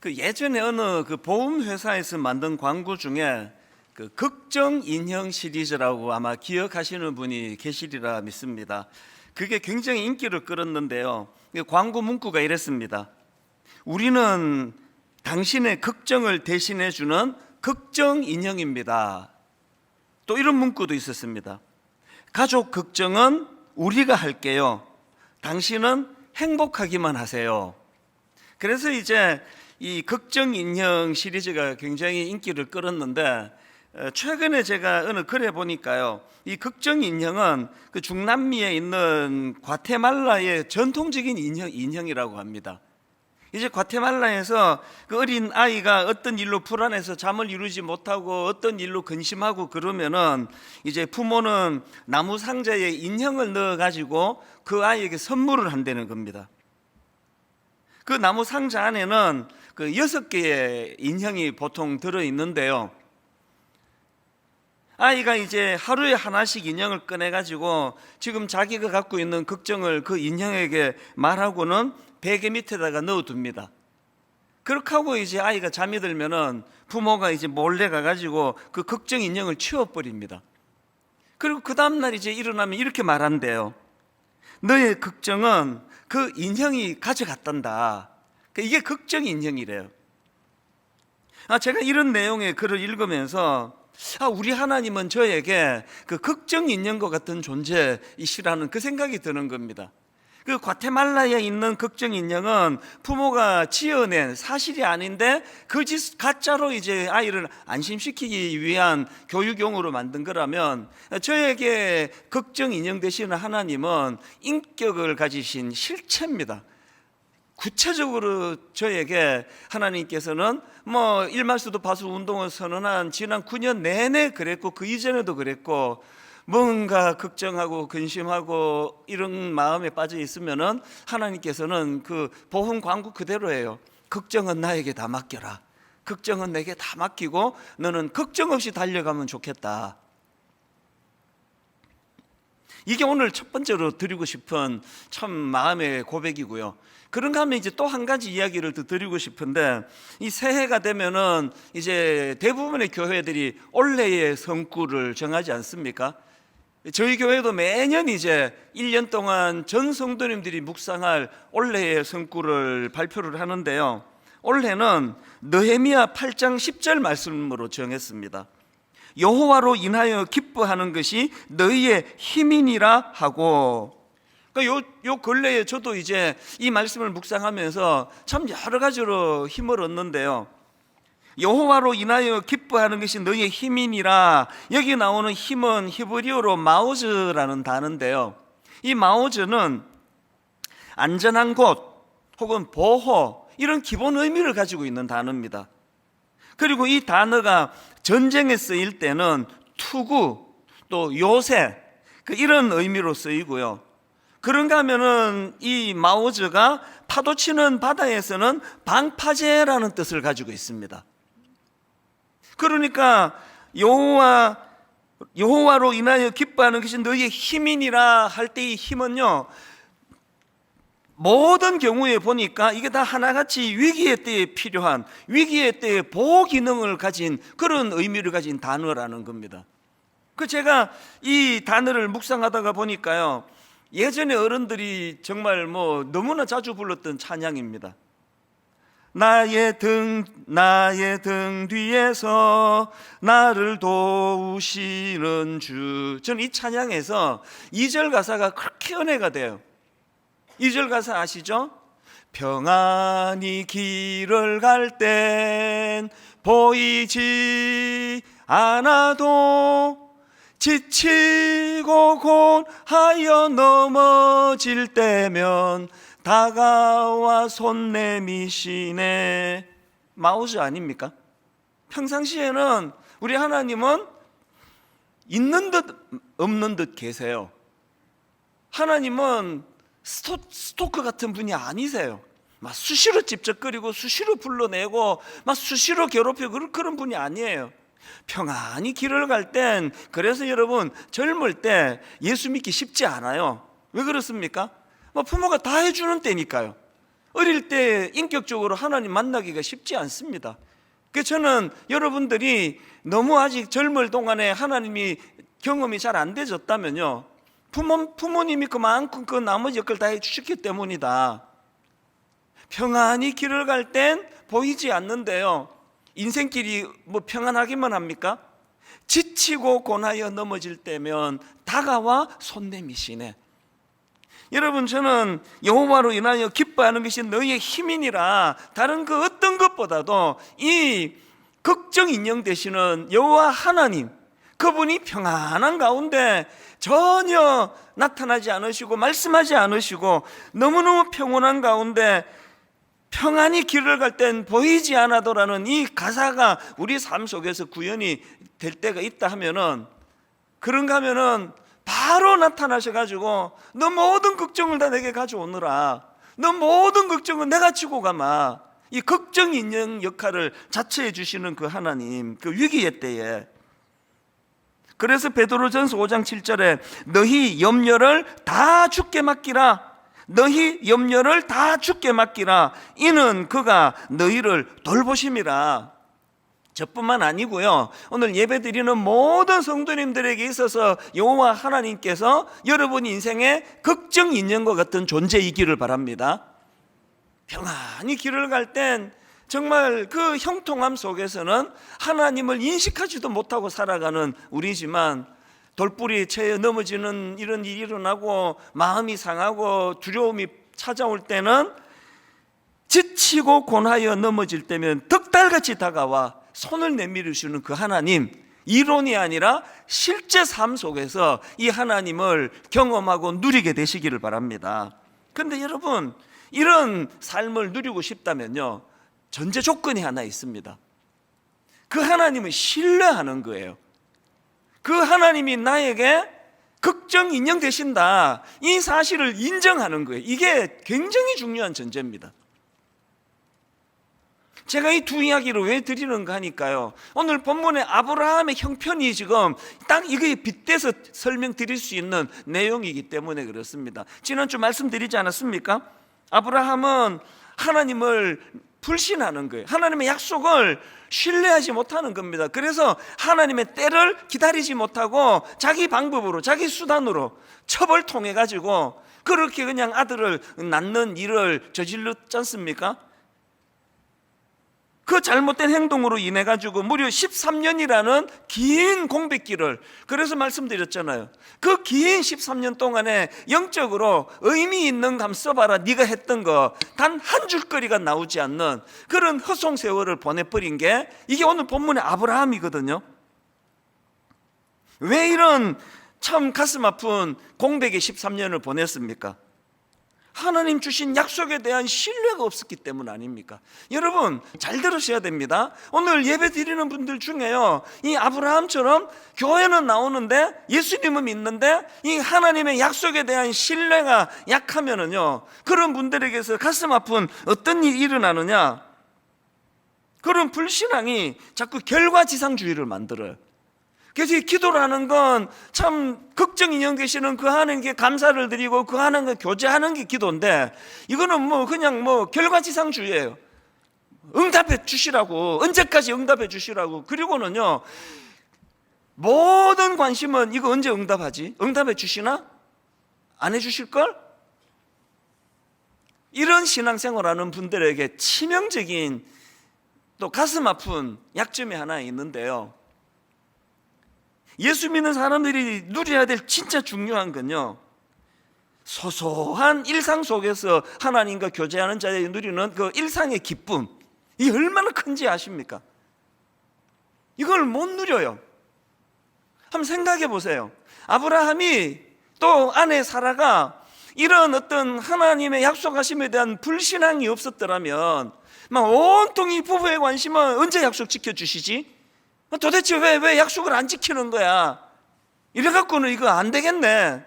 예전에 어느 보험 회사에서 만든 광고 중에 극정 인형 시리즈라고 아마 기억하시는 분이 계시리라 믿습니다. 그게 굉장히 인기를 끌었는데요. 광고 문구가 이랬습니다. 우리는 당신의 걱정을 대신해 주는 극정 인형입니다. 또 이런 문구도 있었습니다. 가족 걱정은 우리가 할게요. 당신은 행복하기만 하세요. 그래서 이제 이 극정 인형 시리즈가 굉장히 인기를 끌었는데, 최근에 제가 어느 글에 보니까요, 이 극정 인형은 중남미에 있는 과테말라의 전통적인 인형이라고 합니다. 이제 과테말라에서 어린 아이가 어떤 일로 불안해서 잠을 이루지 못하고 어떤 일로 근심하고 그러면은 이제 부모는 나무 상자에 인형을 넣어 가지고 그 아이에게 선물을 한다는 겁니다. 그 나무 상자 안에는 6개의 인형이 보통 들어 있는데요. 아이가 이제 하루에 하나씩 인형을 꺼내 가지고 지금 자기가 갖고 있는 걱정을 그 인형에게 말하고는 베개 밑에다가 넣어둡니다. 그렇게 하고 이제 아이가 잠이 들면은 부모가 이제 몰래 가가지고 그 걱정 인형을 치워버립니다. 그리고 그 다음날 이제 일어나면 이렇게 말한대요. 너의 걱정은 그 인형이 가져갔단다. 이게 걱정 인형이래요. 제가 이런 내용의 글을 읽으면서 우리 하나님은 저에게 그 걱정 인형과 같은 존재이시라는 그 생각이 드는 겁니다. 그 과테말라에 있는 걱정 인형은 부모가 지어낸 사실이 아닌데 거짓 가짜로 이제 아이를 안심시키기 위한 교육용으로 만든 거라면, 저에게 걱정 인형 되시는 하나님은 인격을 가지신 실체입니다. 구체적으로 저에게 하나님께서는 일말수도 파수 운동을 선언한 지난 9년 내내 그랬고, 그 이전에도 그랬고, 뭔가 걱정하고 근심하고 이런 마음에 빠져 있으면은 하나님께서는 그 보험 광고 그대로예요. 걱정은 나에게 다 맡겨라. 걱정은 내게 다 맡기고 너는 걱정 없이 달려가면 좋겠다. 이게 오늘 첫 번째로 드리고 싶은 참 마음의 고백이고요. 그런가 하면 이제 또 한 가지 이야기를 더 드리고 싶은데, 이 새해가 되면은 이제 대부분의 교회들이 올해의 성구를 정하지 않습니까? 저희 교회도 매년 이제 1년 동안 전 성도님들이 묵상할 올해의 성구를 발표를 하는데요. 올해는 느헤미야 8장 10절 말씀으로 정했습니다. 여호와로 인하여 기뻐하는 것이 너희의 힘이니라 하고. 요 근래에 저도 이제 이 말씀을 묵상하면서 참 여러 가지로 힘을 얻는데요. 여호와로 인하여 기뻐하는 것이 너희의 힘이니라. 여기 나오는 힘은 히브리어로 마오즈라는 단어인데요. 이 마오즈는 안전한 곳 혹은 보호, 이런 기본 의미를 가지고 있는 단어입니다. 그리고 이 단어가 전쟁에 쓰일 때는 투구, 또 요새, 이런 의미로 쓰이고요. 그런가 하면은 이 마오즈가 파도치는 바다에서는 방파제라는 뜻을 가지고 있습니다. 그러니까 여호와로 인하여 기뻐하는 것이 너희의 힘이니라 할 때, 이 힘은요, 모든 경우에 보니까 이게 다 하나같이 위기의 때에 필요한, 위기의 때에 보호 기능을 가진 그런 의미를 가진 단어라는 겁니다. 제가 이 단어를 묵상하다가 보니까요, 예전에 어른들이 정말 너무나 자주 불렀던 찬양입니다. 나의 등 뒤에서 나를 도우시는 주. 저는 이 찬양에서 2절 가사가 그렇게 은혜가 돼요. 2절 가사 아시죠? 평안히 길을 갈 땐 보이지 않아도 지치고 곤하여 넘어질 때면 다가와 손 내미시네. 마오즈 아닙니까? 평상시에는 우리 하나님은 있는 듯 없는 듯 계세요. 하나님은 스토커 같은 분이 아니세요. 막 수시로 찝쩍거리고 수시로 불러내고 막 수시로 괴롭히고 그런 분이 아니에요. 평안히 길을 갈 땐, 그래서 여러분 젊을 때 예수 믿기 쉽지 않아요. 왜 그렇습니까? 부모가 다 해주는 때니까요. 어릴 때 인격적으로 하나님 만나기가 쉽지 않습니다. 그래서 저는 여러분들이 너무 아직 젊을 동안에 하나님이 경험이 잘 안 되셨다면요, 부모님이 그만큼 그 나머지 역할을 다 해주셨기 때문이다. 평안히 길을 갈 땐 보이지 않는데요, 인생길이 뭐 평안하기만 합니까? 지치고 고나여 넘어질 때면 다가와 손 내미시네. 여러분, 저는 여호와로 인하여 기뻐하는 것이 너희의 힘이니라. 다른 그 어떤 것보다도 이 걱정 인형 되시는 여호와 하나님, 그분이 평안한 가운데 전혀 나타나지 않으시고 말씀하지 않으시고 너무너무 평온한 가운데 평안히 길을 갈 땐 보이지 않아도라는 이 가사가 우리 삶 속에서 구현이 될 때가 있다 하면은, 그런가 하면은 바로 나타나셔가지고 너 모든 걱정을 다 내게 가져오느라, 너 모든 걱정은 내가 지고 가마, 이 걱정 인형 역할을 자처해 주시는 그 하나님, 그 위기의 때에. 그래서 베드로전서 5장 7절에 너희 염려를 다 주께 맡기라, 너희 염려를 다 주께 맡기라, 이는 그가 너희를 돌보심이라. 저뿐만 아니고요, 오늘 예배드리는 모든 성도님들에게 있어서 여호와 하나님께서 여러분 인생의 걱정 인형과 같은 존재이기를 바랍니다. 평안히 길을 갈 땐 정말 그 형통함 속에서는 하나님을 인식하지도 못하고 살아가는 우리지만, 돌뿌리에 채여 넘어지는 이런 일이 일어나고 마음이 상하고 두려움이 찾아올 때는, 지치고 고나여 넘어질 때면 덕달같이 다가와 손을 내밀으시는 그 하나님, 이론이 아니라 실제 삶 속에서 이 하나님을 경험하고 누리게 되시기를 바랍니다. 그런데 여러분, 이런 삶을 누리고 싶다면요, 전제 조건이 하나 있습니다. 그 하나님을 신뢰하는 거예요. 그 하나님이 나에게 걱정 인형 되신다, 이 사실을 인정하는 거예요. 이게 굉장히 중요한 전제입니다. 제가 이 두 이야기를 왜 드리는가 하니까요, 오늘 본문의 아브라함의 형편이 지금 딱 이게 빗대서 설명드릴 수 있는 내용이기 때문에 그렇습니다. 지난주 말씀드리지 않았습니까? 아브라함은 하나님을 불신하는 거예요. 하나님의 약속을 신뢰하지 못하는 겁니다. 그래서 하나님의 때를 기다리지 못하고 자기 방법으로, 자기 수단으로 첩을 통해 가지고 그렇게 그냥 아들을 낳는 일을 저질렀지 않습니까? 그 잘못된 행동으로 인해 가지고 무려 13년이라는 긴 공백기를, 그래서 말씀드렸잖아요. 그 긴 13년 동안에 영적으로 의미 있는 감 써봐라, 네가 했던 거 단 한 줄거리가 나오지 않는 그런 허송 세월을 보내버린 게 이게 오늘 본문의 아브라함이거든요. 왜 이런 참 가슴 아픈 공백의 13년을 보냈습니까? 하나님 주신 약속에 대한 신뢰가 없었기 때문 아닙니까? 여러분, 잘 들으셔야 됩니다. 오늘 예배 드리는 분들 중에요, 이 아브라함처럼 교회는 나오는데 예수님은 믿는데 이 하나님의 약속에 대한 신뢰가 약하면은요, 그런 분들에게서 가슴 아픈 어떤 일이 일어나느냐, 그런 불신앙이 자꾸 결과지상주의를 만들어요. 그래서 이 기도라는 건 참 걱정 인형 계시는 그 하나님께 감사를 드리고 그 하나님과 교제하는 게 기도인데, 이거는 뭐 그냥 뭐 결과지상주의예요. 응답해 주시라고, 언제까지 응답해 주시라고. 그리고는요, 모든 관심은 이거 언제 응답하지? 응답해 주시나? 안 해 주실걸? 이런 신앙생활하는 분들에게 치명적인 또 가슴 아픈 약점이 하나 있는데요, 예수 믿는 사람들이 누려야 될 진짜 중요한 건요, 소소한 일상 속에서 하나님과 교제하는 자에 누리는 그 일상의 기쁨, 이게 얼마나 큰지 아십니까? 이걸 못 누려요. 한번 생각해 보세요. 아브라함이 또 아내 사라가 이런 어떤 하나님의 약속하심에 대한 불신앙이 없었더라면 막 온통 이 부부의 관심은 언제 약속 지켜주시지? 도대체 왜 약속을 안 지키는 거야? 이래갖고는 이거 안 되겠네.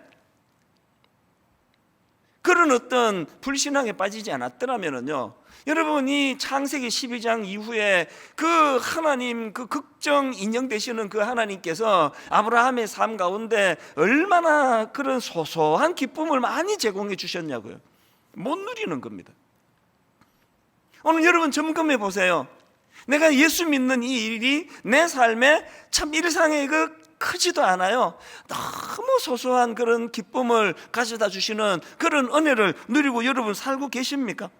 그런 어떤 불신앙에 빠지지 않았더라면요, 여러분이 창세기 12장 이후에 그 하나님, 그 걱정 인형 되시는 그 하나님께서 아브라함의 삶 가운데 얼마나 그런 소소한 기쁨을 많이 제공해 주셨냐고요. 못 누리는 겁니다. 오늘 여러분 점검해 보세요. 내가 예수 믿는 이 일이 내 삶에 참 일상에 크지도 않아요. 너무 소소한 그런 기쁨을 가져다 주시는 그런 은혜를 누리고 여러분 살고 계십니까?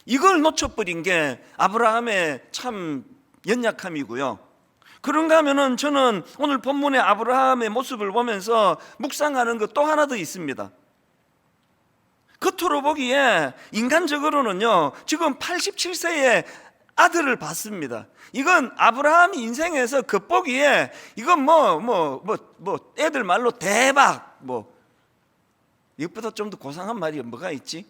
이걸 놓쳐버린 게 아브라함의 참 연약함이고요. 그런가 하면은 저는 오늘 본문의 아브라함의 모습을 보면서 묵상하는 것 또 하나 더 있습니다. 겉으로 보기에 인간적으로는요, 지금 87세의 아들을 봤습니다. 이건 아브라함 인생에서 겉보기에 이건 애들 말로 대박, 이것보다 좀 더 고상한 말이 뭐가 있지?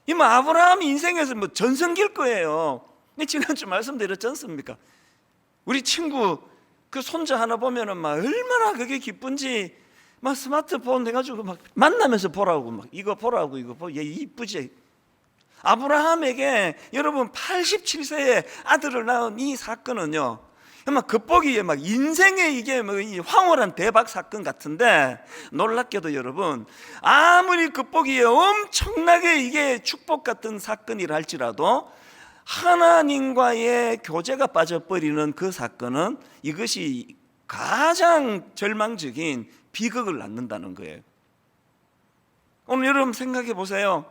이 아브라함 인생에서 전성기일 거예요. 지난주 말씀드렸지 않습니까? 우리 친구 그 손자 하나 보면은 얼마나 그게 기쁜지 스마트폰 해가지고 만나면서 보라고 이거 보라고 얘 이쁘지? 아브라함에게 여러분 87세의 아들을 낳은 이 사건은요, 겉보기에 인생의 이게 황홀한 대박 사건 같은데, 놀랍게도 여러분 아무리 겉보기에 엄청나게 이게 축복 같은 사건이라 할지라도 하나님과의 교제가 빠져버리는 그 사건은 이것이 가장 절망적인 비극을 낳는다는 거예요. 오늘 여러분 생각해 보세요.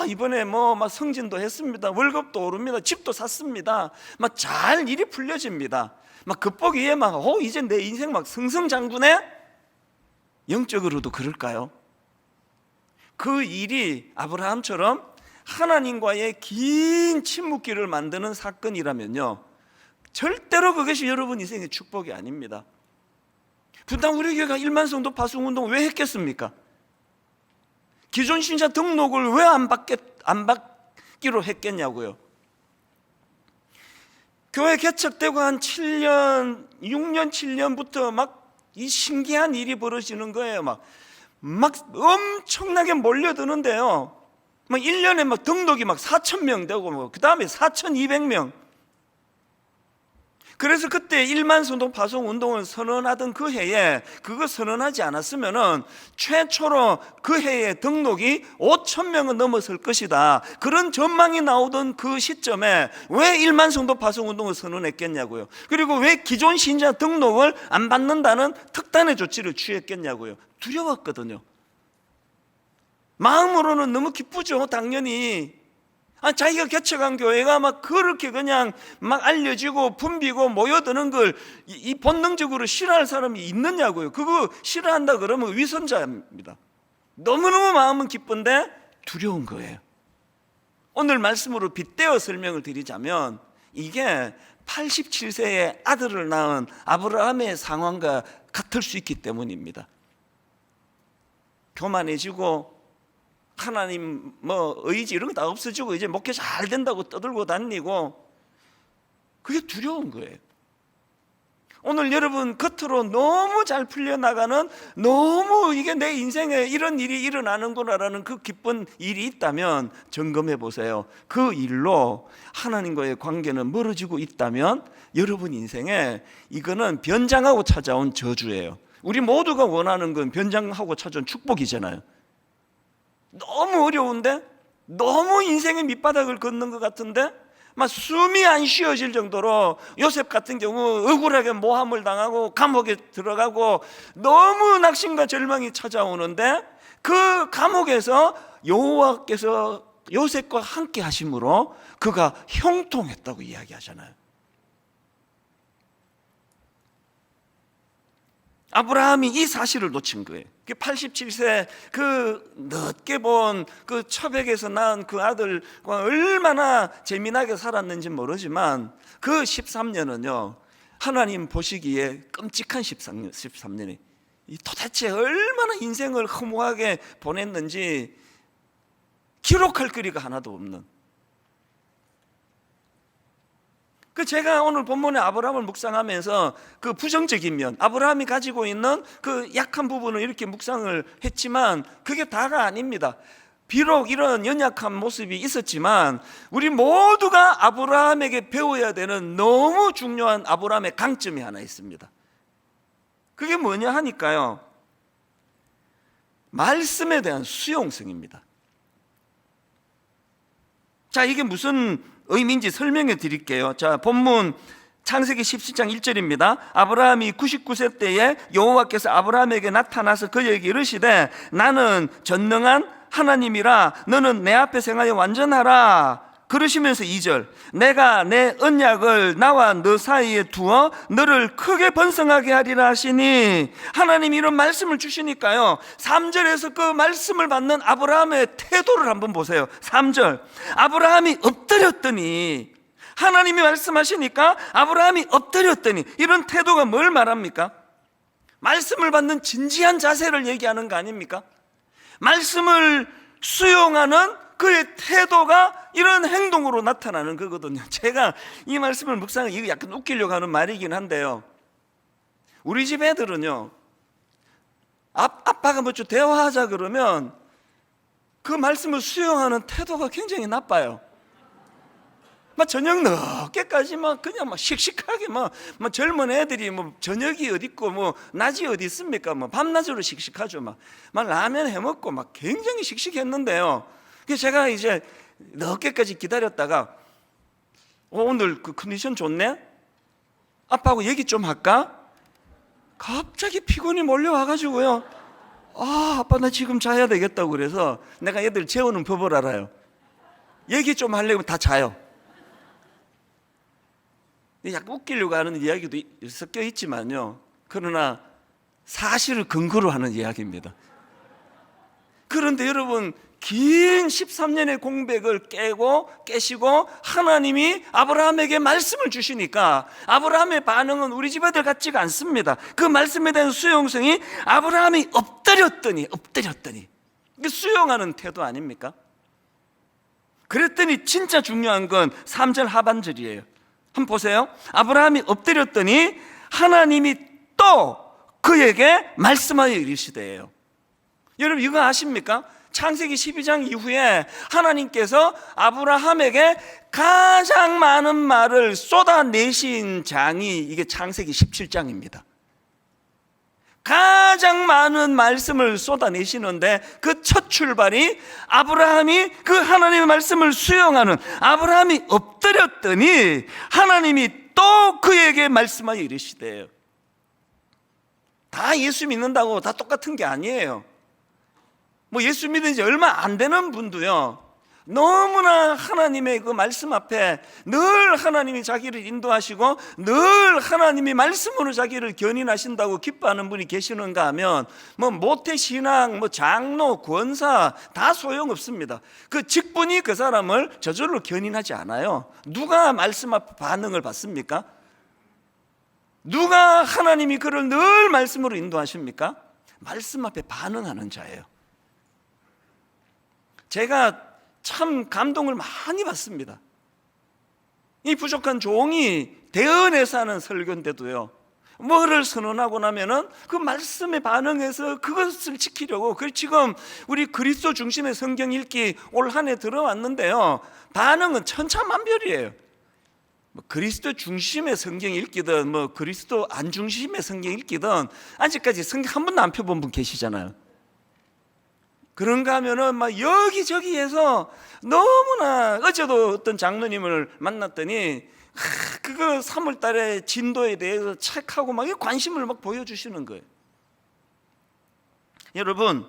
이번에 성진도 했습니다. 월급도 오릅니다. 집도 샀습니다. 잘 일이 풀려집니다. 겉보기에 이제 내 인생 승승장구네? 영적으로도 그럴까요? 그 일이 아브라함처럼 하나님과의 긴 침묵기를 만드는 사건이라면요, 절대로 그것이 여러분 인생의 축복이 아닙니다. 분당 우리 교회가 1만 성도 파송운동 왜 했겠습니까? 기존 신자 등록을 왜 안 받기로 했겠냐고요. 교회 개척되고 한 6년, 7년부터 이 신기한 일이 벌어지는 거예요. 엄청나게 몰려드는데요. 1년에 등록이 4,000명 되고, 그 다음에 4,200명. 그래서 그때 1만 성도 파송 운동을 선언하던 그 해에 그거 선언하지 않았으면은 최초로 그 해에 등록이 5,000명은 넘어설 것이다, 그런 전망이 나오던 그 시점에 왜 1만 성도 파송 운동을 선언했겠냐고요. 그리고 왜 기존 신자 등록을 안 받는다는 특단의 조치를 취했겠냐고요. 두려웠거든요. 마음으로는 너무 기쁘죠, 당연히. 자기가 개척한 교회가 그렇게 그냥 알려지고 붐비고 모여드는 걸 이 본능적으로 싫어할 사람이 있느냐고요. 그거 싫어한다 그러면 위선자입니다. 너무너무 마음은 기쁜데 두려운 거예요. 오늘 말씀으로 빗대어 설명을 드리자면 이게 87세의 아들을 낳은 아브라함의 상황과 같을 수 있기 때문입니다. 교만해지고 하나님 의지 이런 거 다 없어지고 이제 목회 잘 된다고 떠들고 다니고, 그게 두려운 거예요. 오늘 여러분 겉으로 너무 잘 풀려나가는, 너무 이게 내 인생에 이런 일이 일어나는구나라는 그 기쁜 일이 있다면 점검해 보세요. 그 일로 하나님과의 관계는 멀어지고 있다면 여러분 인생에 이거는 변장하고 찾아온 저주예요. 우리 모두가 원하는 건 변장하고 찾아온 축복이잖아요. 너무 어려운데, 너무 인생의 밑바닥을 걷는 것 같은데 숨이 안 쉬어질 정도로 요셉 같은 경우 억울하게 모함을 당하고 감옥에 들어가고 너무 낙심과 절망이 찾아오는데, 그 감옥에서 여호와께서 요셉과 함께 하심으로 그가 형통했다고 이야기하잖아요. 아브라함이 이 사실을 놓친 거예요. 87세 그 늦게 본 그 처백에서 낳은 그 아들과 얼마나 재미나게 살았는지 모르지만 그 13년은요 하나님 보시기에 끔찍한 13년이 도대체 얼마나 인생을 허무하게 보냈는지 기록할 거리가 하나도 없는, 제가 오늘 본문의 아브라함을 묵상하면서 그 부정적인 면, 아브라함이 가지고 있는 그 약한 부분을 이렇게 묵상을 했지만 그게 다가 아닙니다. 비록 이런 연약한 모습이 있었지만 우리 모두가 아브라함에게 배워야 되는 너무 중요한 아브라함의 강점이 하나 있습니다. 그게 뭐냐 하니까요, 말씀에 대한 수용성입니다. 자, 이게 무슨 의미인지 설명해 드릴게요. 자, 본문 창세기 17장 1절입니다. 아브라함이 99세 때에 여호와께서 아브라함에게 나타나서 그에게 이르시되 나는 전능한 하나님이라 너는 내 앞에 행하여 완전하라. 그러시면서 2절 내가 내 언약을 나와 너 사이에 두어 너를 크게 번성하게 하리라 하시니, 하나님이 이런 말씀을 주시니까요, 3절에서 그 말씀을 받는 아브라함의 태도를 한번 보세요. 3절 아브라함이 엎드렸더니, 하나님이 말씀하시니까 아브라함이 엎드렸더니, 이런 태도가 뭘 말합니까? 말씀을 받는 진지한 자세를 얘기하는 거 아닙니까? 말씀을 수용하는 그의 태도가 이런 행동으로 나타나는 거거든요. 제가 이 말씀을 묵상하고, 이거 약간 웃기려고 하는 말이긴 한데요, 우리 집 애들은요, 아빠가 뭐 좀 대화하자 그러면 그 말씀을 수용하는 태도가 굉장히 나빠요. 막 저녁 늦게까지 막 그냥 막 씩씩하게 막 젊은 애들이 뭐 저녁이 어디 있고 뭐 낮이 어디 있습니까? 뭐 밤낮으로 씩씩하죠. 막 라면 해 먹고 막 굉장히 씩씩했는데요. 그래서 제가 이제 늦게까지 기다렸다가 오늘 그 컨디션 좋네? 아빠하고 얘기 좀 할까? 갑자기 피곤이 몰려와가지고요, 아빠 나 지금 자야 되겠다고. 그래서 내가 애들 재우는 법을 알아요. 얘기 좀 하려면 다 자요. 약간 웃기려고 하는 이야기도 섞여 있지만요, 그러나 사실을 근거로 하는 이야기입니다. 그런데 여러분, 긴 13년의 공백을 깨시고 하나님이 아브라함에게 말씀을 주시니까 아브라함의 반응은 우리 집 아들 같지가 않습니다. 그 말씀에 대한 수용성이, 아브라함이 엎드렸더니 이게 수용하는 태도 아닙니까? 그랬더니 진짜 중요한 건 3절 하반절이에요. 한번 보세요. 아브라함이 엎드렸더니 하나님이 또 그에게 말씀하여 이르시되예요. 여러분, 이거 아십니까? 창세기 12장 이후에 하나님께서 아브라함에게 가장 많은 말을 쏟아내신 장이 이게 창세기 17장입니다. 가장 많은 말씀을 쏟아내시는데 그 첫 출발이 아브라함이 그 하나님의 말씀을 수용하는, 아브라함이 엎드렸더니 하나님이 또 그에게 말씀하여 이르시대요. 다 예수 믿는다고 다 똑같은 게 아니에요. 뭐 예수 믿은 지 얼마 안 되는 분도요, 너무나 하나님의 그 말씀 앞에 늘 하나님이 자기를 인도하시고 늘 하나님이 말씀으로 자기를 견인하신다고 기뻐하는 분이 계시는가 하면, 뭐 모태신앙, 뭐 장로, 권사 다 소용없습니다. 그 직분이 그 사람을 저절로 견인하지 않아요. 누가 말씀 앞에 반응을 받습니까? 누가 하나님이 그를 늘 말씀으로 인도하십니까? 말씀 앞에 반응하는 자예요. 제가 참 감동을 많이 받습니다. 이 부족한 종이 대언에서 하는 설교인데도요, 뭐를 선언하고 나면은 그 말씀에 반응해서 그것을 지키려고, 그리고 지금 우리 그리스도 중심의 성경 읽기 올 한 해 들어왔는데요, 반응은 천차만별이에요. 뭐 그리스도 중심의 성경 읽기든 뭐 그리스도 안 중심의 성경 읽기든 아직까지 성경 한 번도 안 펴본 분 계시잖아요. 그런가 하면은 막 여기저기에서 너무나, 어제도 어떤 장로님을 만났더니 그거 3월 달에 진도에 대해서 책하고 막 관심을 막 보여주시는 거예요. 여러분,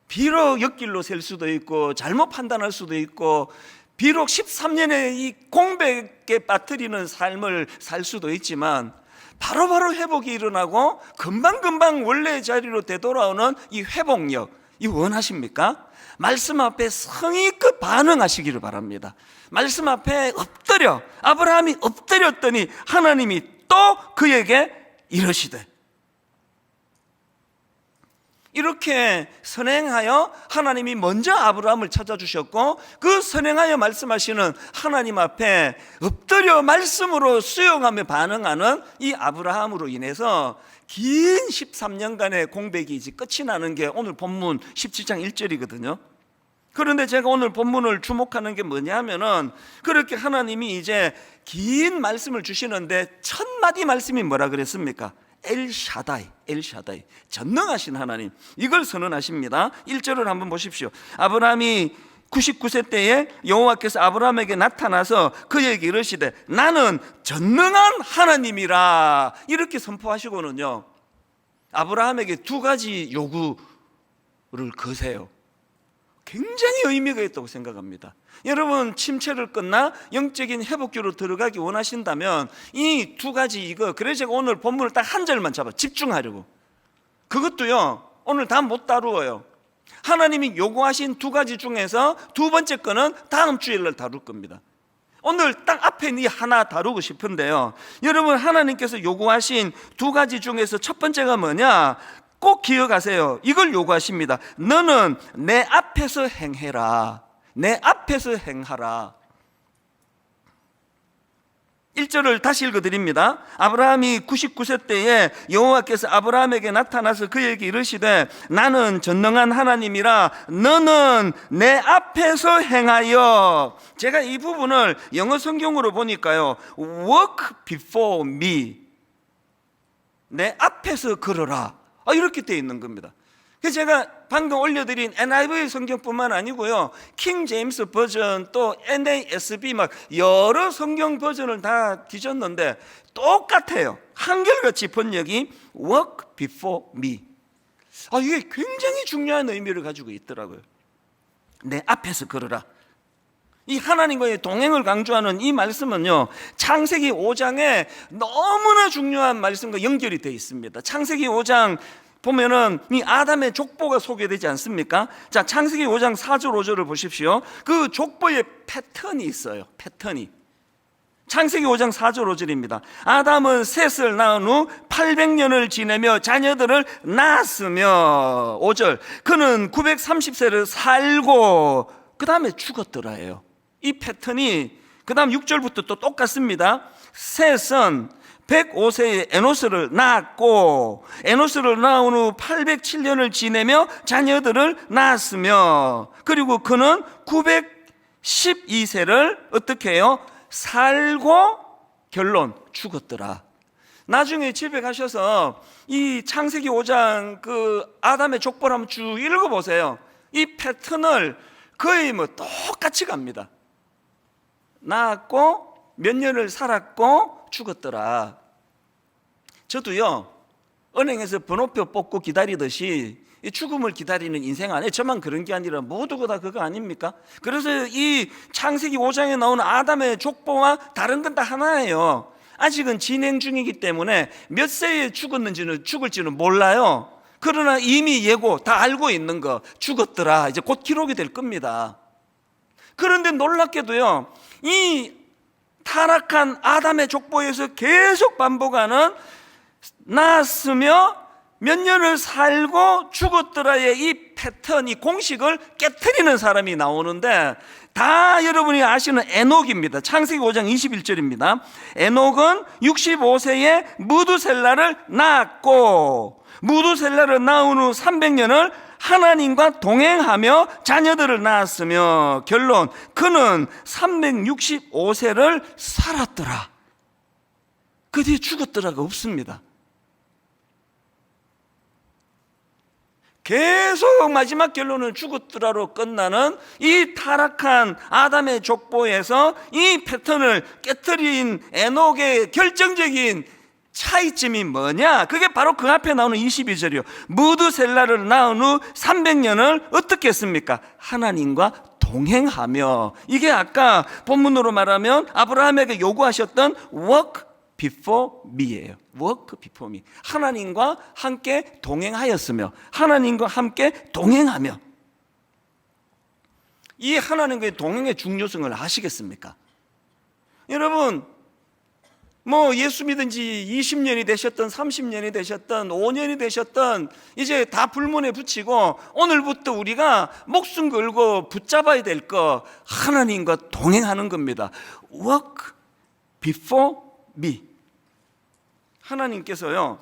비록 옆길로 셀 수도 있고 잘못 판단할 수도 있고 비록 13년의 이 공백에 빠뜨리는 삶을 살 수도 있지만 바로바로 회복이 일어나고 금방금방 원래의 자리로 되돌아오는 이 회복력, 이 원하십니까? 말씀 앞에 성의껏 반응하시기를 바랍니다. 말씀 앞에 엎드려, 아브라함이 엎드렸더니 하나님이 또 그에게 이르시되, 이렇게 선행하여 하나님이 먼저 아브라함을 찾아주셨고, 그 선행하여 말씀하시는 하나님 앞에 엎드려 말씀으로 수용하며 반응하는 이 아브라함으로 인해서 긴 13년간의 공백이 이제 끝이 나는 게 오늘 본문 17장 1절이거든요. 그런데 제가 오늘 본문을 주목하는 게 뭐냐 하면은, 그렇게 하나님이 이제 긴 말씀을 주시는데 첫 마디 말씀이 뭐라 그랬습니까? 엘샤다이, 전능하신 하나님, 이걸 선언하십니다. 1절을 한번 보십시오. 아브라함이 99세 때에 여호와께서 아브라함에게 나타나서 그에게 이르시되 나는 전능한 하나님이라 이렇게 선포하시고는요, 아브라함에게 두 가지 요구를 거세요. 굉장히 의미가 있다고 생각합니다. 여러분, 침체를 끝나 영적인 회복기로 들어가기 원하신다면 이 두 가지 그래서 제가 오늘 본문을 딱 한 절만 잡아 집중하려고. 그것도요 오늘 다 못 다루어요. 하나님이 요구하신 두 가지 중에서 두 번째 거는 다음 주일날 다룰 겁니다. 오늘 딱 앞에 이 하나 다루고 싶은데요, 여러분, 하나님께서 요구하신 두 가지 중에서 첫 번째가 뭐냐? 꼭 기억하세요. 이걸 요구하십니다. 너는 내 앞에서 행해라. 내 앞에서 행하라. 1절을 다시 읽어드립니다. 아브라함이 99세 때에 여호와께서 아브라함에게 나타나서 그에게 이르시되 나는 전능한 하나님이라 너는 내 앞에서 행하여. 제가 이 부분을 영어 성경으로 보니까요, walk before me, 내 앞에서 걸어라, 이렇게 되어 있는 겁니다. 그래서 제가 방금 올려드린 NIV 성경뿐만 아니고요, 킹 제임스 버전 또 NASB 막 여러 성경 버전을 다 뒤졌는데 똑같아요. 한결같이 번역이 walk before me. 이게 굉장히 중요한 의미를 가지고 있더라고요. 내 앞에서 걸어라. 이 하나님과의 동행을 강조하는 이 말씀은요, 창세기 5장에 너무나 중요한 말씀과 연결이 되어 있습니다. 창세기 5장 보면은 이 아담의 족보가 소개되지 않습니까? 자, 창세기 5장 4절 5절을 보십시오. 그 족보에 패턴이 있어요. 패턴이. 창세기 5장 4절 5절입니다. 아담은 셋을 낳은 후 800년을 지내며 자녀들을 낳았으며, 5절, 그는 930세를 살고 그 다음에 죽었더라예요. 이 패턴이 그 다음 6절부터 또 똑같습니다. 셋은 105세에 에노스를 낳았고 에노스를 낳은 후 807년을 지내며 자녀들을 낳았으며, 그리고 그는 912세를 어떻게 해요? 살고 결론 죽었더라. 나중에 집에 가셔서 이 창세기 5장 그 아담의 족보를 한번 쭉 읽어보세요. 이 패턴을 거의 똑같이 갑니다. 낳았고 몇 년을 살았고 죽었더라. 저도요, 은행에서 번호표 뽑고 기다리듯이 이 죽음을 기다리는 인생 안에 저만 그런 게 아니라 모두가 다 그거 아닙니까? 그래서 이 창세기 5장에 나오는 아담의 족보와 다른 건 다 하나예요. 아직은 진행 중이기 때문에 몇 세에 죽을지는 몰라요. 그러나 이미 예고 다 알고 있는 거, 죽었더라, 이제 곧 기록이 될 겁니다. 그런데 놀랍게도요, 이 타락한 아담의 족보에서 계속 반복하는 낳았으며 몇 년을 살고 죽었더라의 이 패턴, 이 공식을 깨트리는 사람이 나오는데, 다 여러분이 아시는 에녹입니다. 창세기 5장 21절입니다. 에녹은 65세에 무두셀라를 낳았고 무두셀라를 낳은 후 300년을 하나님과 동행하며 자녀들을 낳았으며, 결론, 그는 365세를 살았더라. 그 뒤에 죽었더라가 없습니다. 계속 마지막 결론은 죽었더라로 끝나는 이 타락한 아담의 족보에서 이 패턴을 깨트린 에녹의 결정적인 차이점이 뭐냐? 그게 바로 그 앞에 나오는 22절이요. 무두셀라를 낳은 후 300년을 어떻게 했습니까? 하나님과 동행하며. 이게 아까 본문으로 말하면 아브라함에게 요구하셨던 walk before me예요. walk before me. 하나님과 함께 동행하였으며, 하나님과 함께 동행하며. 이 하나님과의 동행의 중요성을 아시겠습니까? 여러분, 예수 믿은 지 20년이 되셨던 30년이 되셨던 5년이 되셨던 이제 다 불문에 붙이고 오늘부터 우리가 목숨 걸고 붙잡아야 될 거, 하나님과 동행하는 겁니다. walk before me. 하나님께서요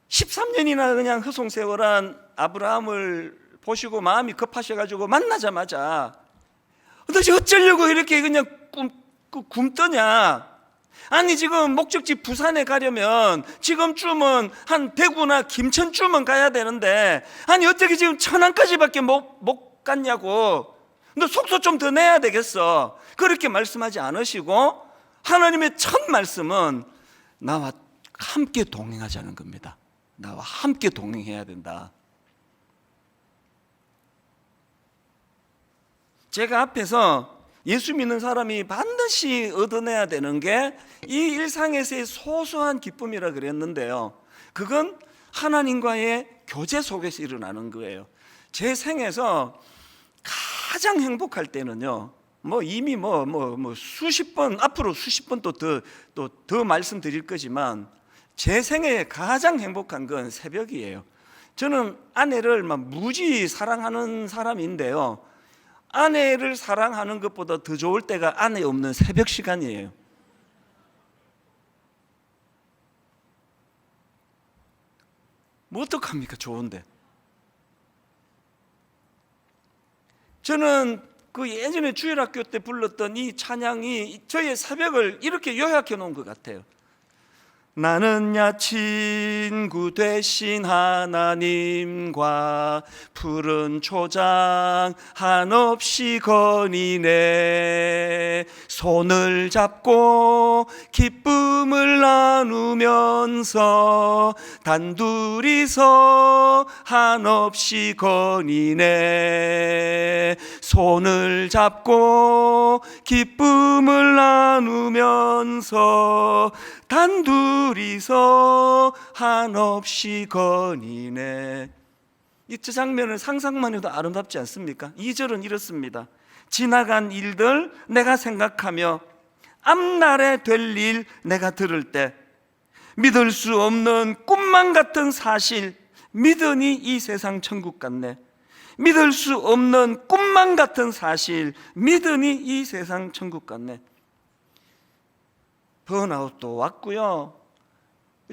13년이나 그냥 허송세월한 아브라함을 보시고 마음이 급하셔가지고 만나자마자 도대체 어쩌려고 이렇게 그냥 굶떠냐? 아니, 지금 목적지 부산에 가려면 지금쯤은 한 대구나 김천쯤은 가야 되는데, 아니 어떻게 지금 천안까지밖에 못 같냐고, 너 속소 좀 더 내야 되겠어, 그렇게 말씀하지 않으시고 하나님의 첫 말씀은 나와 함께 동행하자는 겁니다. 나와 함께 동행해야 된다. 제가 앞에서 예수 믿는 사람이 반드시 얻어내야 되는 게 이 일상에서의 소소한 기쁨이라 그랬는데요, 그건 하나님과의 교제 속에서 일어나는 거예요. 제 생에서 가장 행복할 때는요, 이미 수십 번, 앞으로 수십 번 또 더 말씀드릴 거지만, 제 생에 가장 행복한 건 새벽이에요. 저는 아내를 무지 사랑하는 사람인데요, 아내를 사랑하는 것보다 더 좋을 때가 아내 없는 새벽 시간이에요. 어떡합니까? 좋은데. 저는 그 예전에 주일학교 때 불렀던 이 찬양이 저의 새벽을 이렇게 요약해 놓은 것 같아요. 나는야 친구 되신 하나님과 푸른 초장 한없이 거니네, 손을 잡고 기쁨을 나누면서 단둘이서 한없이 거니네, 손을 잡고 기쁨을 나누면서 단둘이서 한없이 거니네. 이 장면을 상상만 해도 아름답지 않습니까? 2절은 이렇습니다. 지나간 일들 내가 생각하며 앞날에 될 일 내가 들을 때 믿을 수 없는 꿈만 같은 사실 믿으니 이 세상 천국 같네. 믿을 수 없는 꿈만 같은 사실 믿으니 이 세상 천국 같네. 번아웃도 왔고요.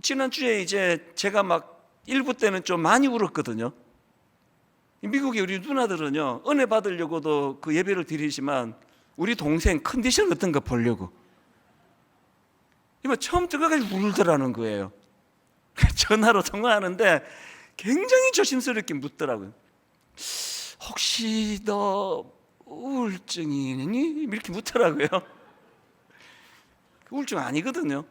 지난주에 이제 제가 일부 때는 좀 많이 울었거든요. 미국의 우리 누나들은요, 은혜 받으려고도 그 예배를 드리지만 우리 동생 컨디션 어떤가 보려고 처음부터 끝까지 울더라는 거예요. 전화로 통화하는데 굉장히 조심스럽게 묻더라고요. 혹시 너 우울증이 있니? 이렇게 묻더라고요. 우울증 아니거든요.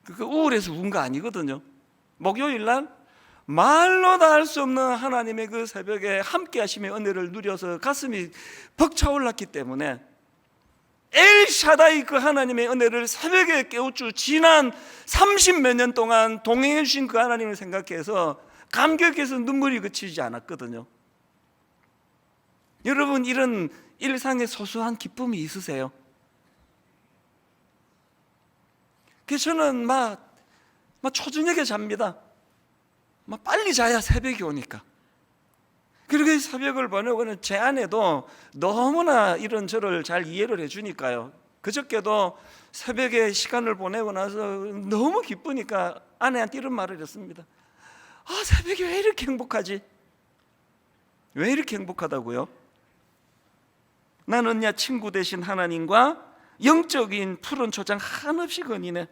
그 우울해서 운 거 아니거든요. 목요일 날 말로 다 할 수 없는 하나님의 그 새벽에 함께 하심의 은혜를 누려서 가슴이 벅차올랐기 때문에 엘샤다이 그 하나님의 은혜를 새벽에 깨우쳐 지난 30몇 년 동안 동행해 주신 그 하나님을 생각해서 감격해서 눈물이 그치지 않았거든요. 여러분, 이런 일상의 소소한 기쁨이 있으세요? 그래서 저는 초저녁에 잡니다. 빨리 자야 새벽이 오니까. 그렇게 새벽을 보내고는 제 아내도 너무나 이런 저를 잘 이해를 해주니까요. 그저께도 새벽에 시간을 보내고 나서 너무 기쁘니까 아내한테 이런 말을 했습니다. 새벽이 왜 이렇게 행복하지? 왜 이렇게 행복하다고요? 나는야 친구 되신 하나님과 영적인 푸른 초장 한없이 거니네,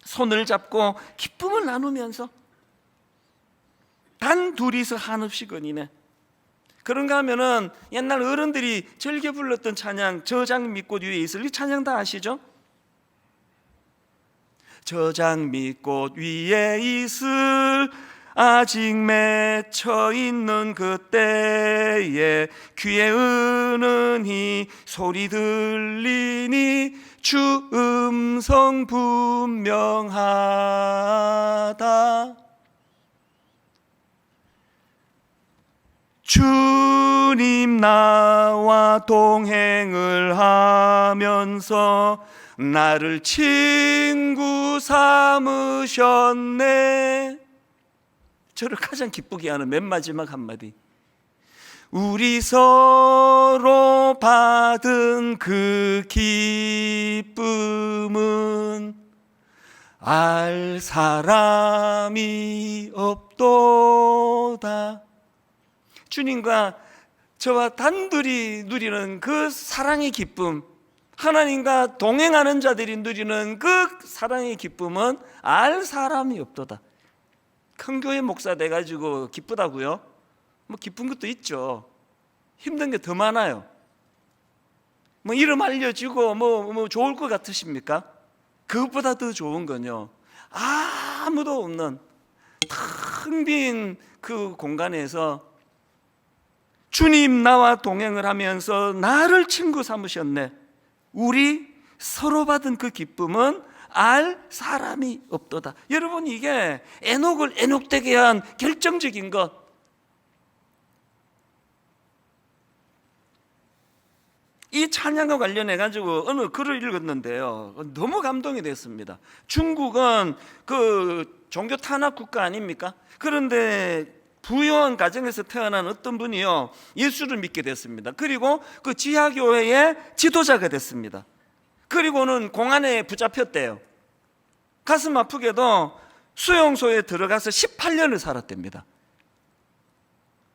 손을 잡고 기쁨을 나누면서 단 둘이서 한없이 거니네. 그런가 하면은 옛날 어른들이 즐겨 불렀던 찬양, 저장 밑꽃 위에 있을, 이 찬양 다 아시죠? 저장 밑꽃 위에 있을 아직 맺혀 있는 그때에 귀에 은은히 소리 들리니 주 음성 분명하다. 주님 나와 동행을 하면서 나를 친구 삼으셨네. 저를 가장 기쁘게 하는 맨 마지막 한마디, 우리 서로 받은 그 기쁨은 알 사람이 없도다. 주님과 저와 단둘이 누리는 그 사랑의 기쁨, 하나님과 동행하는 자들이 누리는 그 사랑의 기쁨은 알 사람이 없도다. 큰 교회 목사 돼가지고 기쁘다고요? 뭐 기쁜 것도 있죠. 힘든 게 더 많아요. 뭐 이름 알려지고 뭐 좋을 것 같으십니까? 그것보다 더 좋은 건요, 아무도 없는 텅 빈 그 공간에서 주님 나와 동행을 하면서 나를 친구 삼으셨네. 우리 서로 받은 그 기쁨은 알 사람이 없도다. 여러분, 이게 에녹을 에녹되게 한 결정적인 것. 이 찬양과 관련해 가지고 어느 글을 읽었는데요, 너무 감동이 됐습니다. 중국은 그 종교 탄압 국가 아닙니까? 그런데 부유한 가정에서 태어난 어떤 분이요, 예수를 믿게 됐습니다. 그리고 그 지하교회의 지도자가 됐습니다. 그리고는 공안에 붙잡혔대요. 가슴 아프게도 수용소에 들어가서 18년을 살았답니다.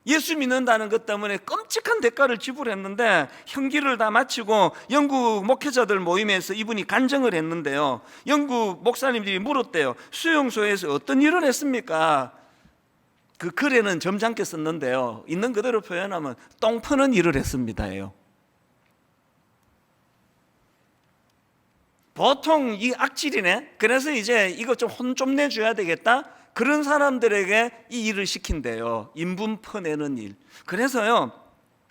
예수 믿는다는 것 때문에 끔찍한 대가를 지불했는데 형기를 다 마치고 영국 목회자들 모임에서 이분이 간증을 했는데요, 영국 목사님들이 물었대요. 수용소에서 어떤 일을 했습니까? 그 글에는 점잖게 썼는데요, 있는 그대로 표현하면 똥 퍼는 일을 했습니다예요. 보통 이 악질이네, 그래서 이제 이거 좀 혼 좀 내줘야 되겠다, 그런 사람들에게 이 일을 시킨대요. 인분 퍼내는 일. 그래서요,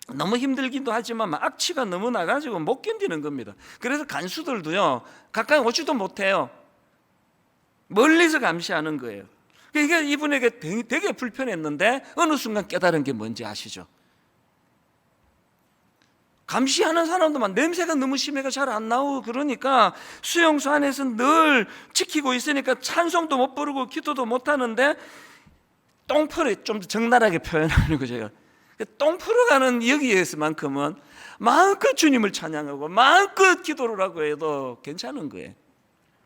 너무 힘들기도 하지만 악취가 너무 나가지고 못 견디는 겁니다. 그래서 간수들도요, 가까이 오지도 못해요. 멀리서 감시하는 거예요. 이게 이분에게 되게 불편했는데 어느 순간 깨달은 게 뭔지 아시죠? 감시하는 사람도만 냄새가 너무 심해가 잘 안 나오고 그러니까 수용소 안에서 늘 지키고 있으니까 찬송도 못 부르고 기도도 못 하는데 똥풀을 좀 적나라하게 표현하는 거죠. 똥 풀어가는 여기에서만큼은 마음껏 주님을 찬양하고 마음껏 기도를 하고 해도 괜찮은 거예요.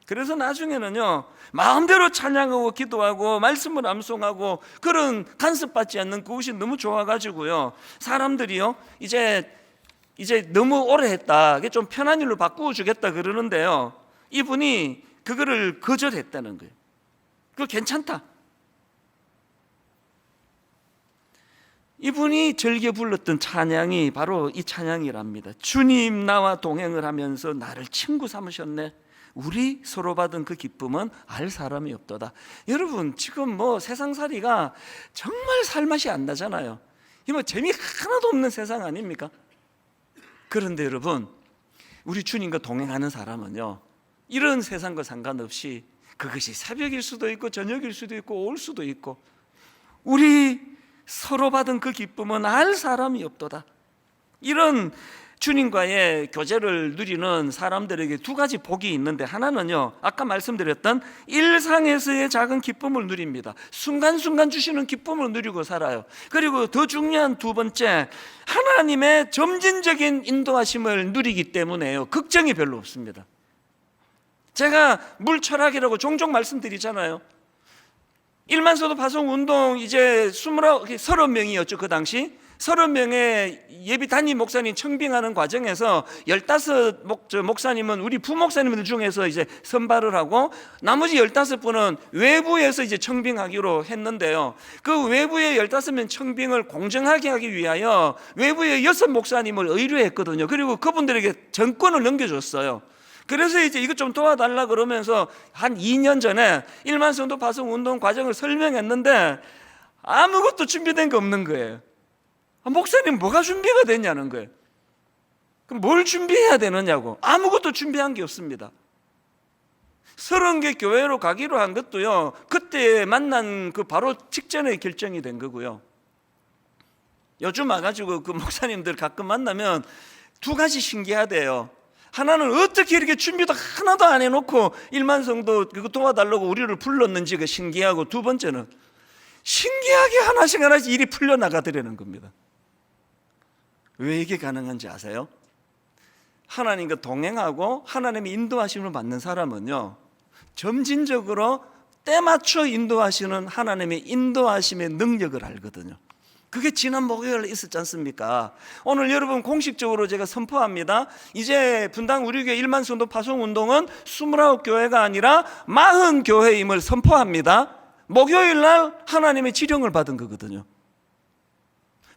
그래서 나중에는요, 마음대로 찬양하고 기도하고 말씀을 암송하고 그런 간섭받지 않는 그것이 너무 좋아가지고요, 사람들이요 이제 너무 오래 했다, 이게 좀 편한 일로 바꾸어 주겠다 그러는데요, 이분이 그거를 거절했다는 거예요. 그거 괜찮다. 이분이 즐겨 불렀던 찬양이 바로 이 찬양이랍니다. 주님 나와 동행을 하면서 나를 친구 삼으셨네. 우리 서로 받은 그 기쁨은 알 사람이 없도다. 여러분, 지금 뭐 세상살이가 정말 살맛이 안 나잖아요. 이 뭐 재미 하나도 없는 세상 아닙니까? 그런데 여러분, 우리 주님과 동행하는 사람은요, 이런 세상과 상관없이 그것이 새벽일 수도 있고 저녁일 수도 있고 올 수도 있고 우리 서로 받은 그 기쁨은 알 사람이 없도다. 이런 주님과의 교제를 누리는 사람들에게 두 가지 복이 있는데, 하나는요, 아까 말씀드렸던 일상에서의 작은 기쁨을 누립니다. 순간순간 주시는 기쁨을 누리고 살아요. 그리고 더 중요한 두 번째, 하나님의 점진적인 인도하심을 누리기 때문에요, 걱정이 별로 없습니다. 제가 물철학이라고 종종 말씀드리잖아요. 1만 소도 파송 운동 이제 30명이었죠. 그 당시 30명의 예비 담임 목사님 청빙하는 과정에서 15 목사님은 우리 부목사님들 중에서 이제 선발을 하고 나머지 15분은 외부에서 이제 청빙하기로 했는데요, 그 외부의 15명 청빙을 공정하게 하기 위하여 외부의 6 목사님을 의뢰했거든요. 그리고 그분들에게 전권을 넘겨줬어요. 그래서 이제 이것 좀 도와달라 그러면서 한 2년 전에 1만 성도 파송 운동 과정을 설명했는데 아무것도 준비된 게 없는 거예요. 목사님 뭐가 준비가 됐냐는 거예요. 그럼 뭘 준비해야 되느냐고. 아무것도 준비한 게 없습니다. 30개 교회로 가기로 한 것도요, 그때 만난 그 바로 직전에 결정이 된 거고요. 요즘 와가지고 그 목사님들 가끔 만나면 두 가지 신기하대요. 하나는 어떻게 이렇게 준비도 하나도 안 해놓고 1만 성도 그거 도와달라고 우리를 불렀는지가 신기하고, 두 번째는 신기하게 하나씩 일이 풀려나가더라는 겁니다. 왜 이게 가능한지 아세요? 하나님과 동행하고 하나님의 인도하심을 받는 사람은요, 점진적으로 때맞춰 인도하시는 하나님의 인도하심의 능력을 알거든요. 그게 지난 목요일에 있었지 않습니까? 오늘 여러분 공식적으로 제가 선포합니다. 이제 분당 우리교회 1만 성도 파송 운동은 29교회가 아니라 40교회임을 선포합니다. 목요일 날 하나님의 지령을 받은 거거든요.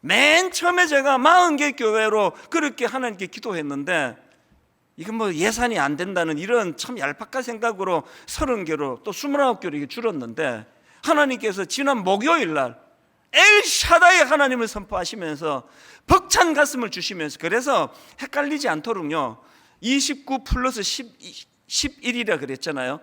맨 처음에 제가 40개 교회로 그렇게 하나님께 기도했는데, 이건 뭐 예산이 안 된다는 이런 참 얄팍한 생각으로 30개로 또 29개로 이게 줄었는데, 하나님께서 지난 목요일 날 엘샤다이 하나님을 선포하시면서 벅찬 가슴을 주시면서, 그래서 헷갈리지 않도록요 29 플러스 11이라 그랬잖아요.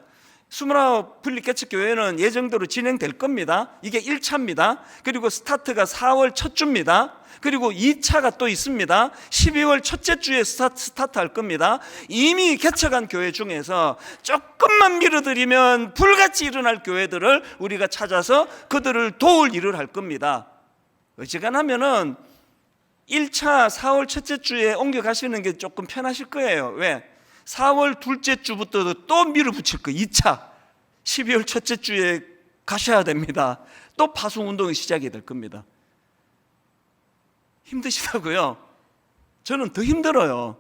29 분리개척교회는 예정대로 진행될 겁니다. 이게 1차입니다. 그리고 스타트가 4월 첫 주입니다. 그리고 2차가 또 있습니다. 12월 첫째 주에 스타트 할 겁니다. 이미 개척한 교회 중에서 조금만 밀어드리면 불같이 일어날 교회들을 우리가 찾아서 그들을 도울 일을 할 겁니다. 어지간하면은 1차 4월 첫째 주에 옮겨가시는 게 조금 편하실 거예요. 왜? 4월 둘째 주부터 또 밀어붙일 거예요. 2차 12월 첫째 주에 가셔야 됩니다. 또 파송운동이 시작이 될 겁니다. 힘드시다고요? 저는 더 힘들어요.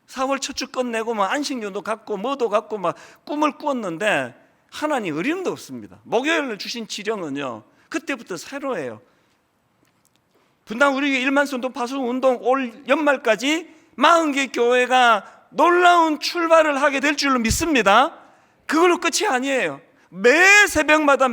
4월 첫 주 끝내고 막 안식년도 갖고 뭐도 갖고 막 꿈을 꾸었는데 하나님 어림도 없습니다. 목요일날 주신 지령은요 그때부터 새로예요. 분당 우리 1만 선도 파송운동 올 연말까지 40개 교회가 놀라운 출발을 하게 될 줄로 믿습니다. 그걸로 끝이 아니에요. 매 새벽마다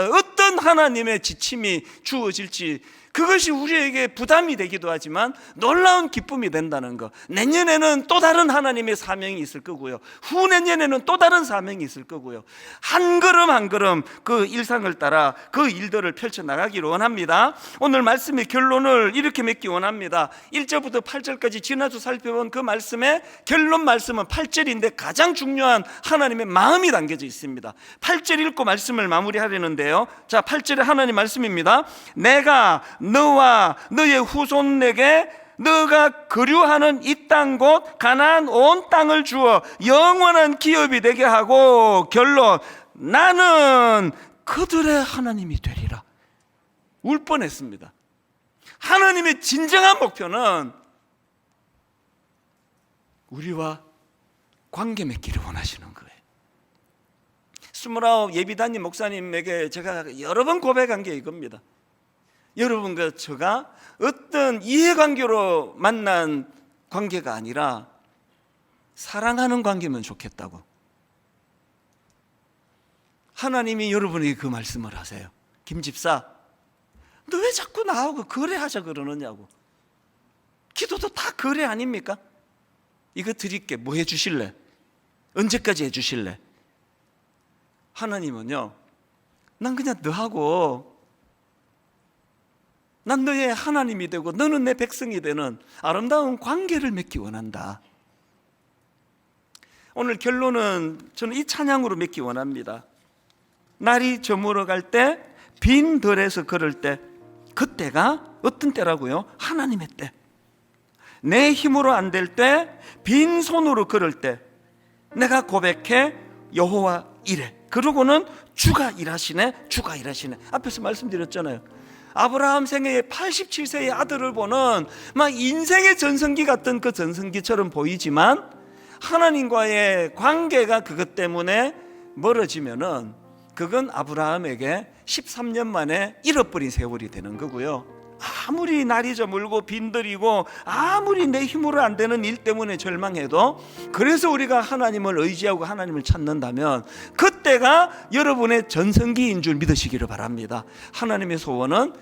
어떤 하나님의 지침이 주어질지, 그것이 우리에게 부담이 되기도 하지만 놀라운 기쁨이 된다는 것. 내년에는 또 다른 하나님의 사명이 있을 거고요, 후내년에는 또 다른 사명이 있을 거고요. 한 걸음 한 걸음 그 일상을 따라 그 일들을 펼쳐나가기를 원합니다. 오늘 말씀의 결론을 이렇게 맺기 원합니다. 1절부터 8절까지 지난주 살펴본 그 말씀의 결론 말씀은 8절인데 가장 중요한 하나님의 마음이 담겨져 있습니다. 8절 읽고 말씀을 마무리하려는데요, 자 8절에 하나님 말씀입니다. 내가 너와 너의 후손에게 너가 거류하는 이 땅 곧 가나안 온 땅을 주어 영원한 기업이 되게 하고, 결론 나는 그들의 하나님이 되리라. 울 뻔했습니다. 하나님의 진정한 목표는 우리와 관계 맺기를 원하시는 거예요. 29 예비단임 목사님에게 제가 여러 번 고백한 게 이겁니다. 여러분과 제가 어떤 이해관계로 만난 관계가 아니라 사랑하는 관계면 좋겠다고. 하나님이 여러분에게 그 말씀을 하세요. 김집사, 너 왜 자꾸 나하고 거래하자 그러느냐고. 기도도 다 거래 아닙니까? 이거 드릴게. 뭐 해주실래? 언제까지 해주실래? 하나님은요, 난 그냥 너하고, 난 너의 하나님이 되고 너는 내 백성이 되는 아름다운 관계를 맺기 원한다. 오늘 결론은 저는 이 찬양으로 맺기 원합니다. 날이 저물어 갈 때, 빈 들에서 걸을 때, 그때가 어떤 때라고요? 하나님의 때. 내 힘으로 안 될 때, 빈손으로 걸을 때 내가 고백해 여호와 이래. 그러고는 주가 일하시네, 주가 일하시네. 앞에서 말씀드렸잖아요. 아브라함 생애에 87세의 아들을 보는 막 인생의 전성기 같은 그 전성기처럼 보이지만 하나님과의 관계가 그것 때문에 멀어지면은 그건 아브라함에게 13년 만에 잃어버린 세월이 되는 거고요. 아무리 날이 저물고 빈들이고 아무리 내 힘으로 안 되는 일 때문에 절망해도, 그래서 우리가 하나님을 의지하고 하나님을 찾는다면 그때가 여러분의 전성기인 줄 믿으시기를 바랍니다. 하나님의 소원은